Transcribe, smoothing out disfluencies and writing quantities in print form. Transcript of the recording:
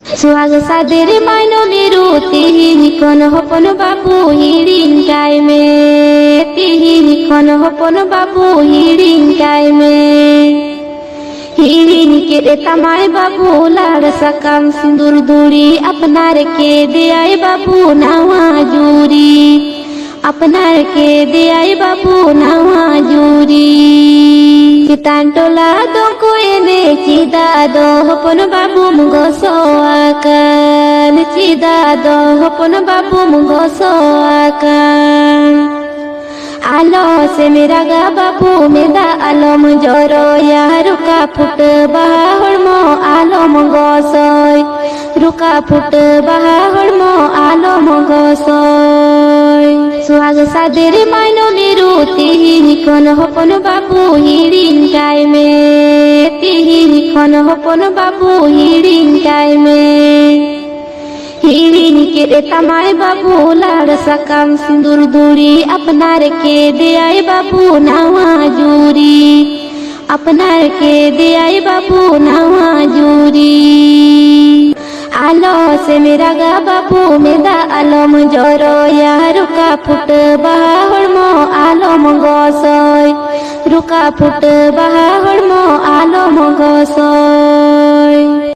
सुहाग सादेर मायनो निरु तिहिनी कोन होपन बाबू हिडिन काय में तिहिनी कोन होपन बाबू हिडिन काय में हिडिन के देता माय बाबू लाड़ सकाम सिंदूर दूरी अपनार के दे आए बाबू नावा जूरी अपनार के दे आए बाबू नावा जूरी चितान टोला दो कोएने चिदा दो होपन बाबू मुगो सोआkan चिदा दो होपन बाबू मुगो सोआkan आलो से मेरा गा बाबू मेदा आलम जोरो या रुका फुट बाहर मो आलो मुगो सोय रुका फुट बाहर मो आलो मुगो सोय सुहाग सादेर मायनो निरु तिहिनी कोन होपन बाबू हिडिन काय में तिहिनी कोन होपन बाबू हिडिन काय में हिडिन के देता माय बाबू लाड़ सकाम सिंदूर दूरी अपनार के दे आए बाबू नावा जूरी अपनार के दे आए बाबू नावा जूरी आलो से मेरा गा बाबू मेदा आलम जोरो या रुका फुट बाहर मो आलो मगो सोय रुका फुट बाहर मो आलो मगो सोय।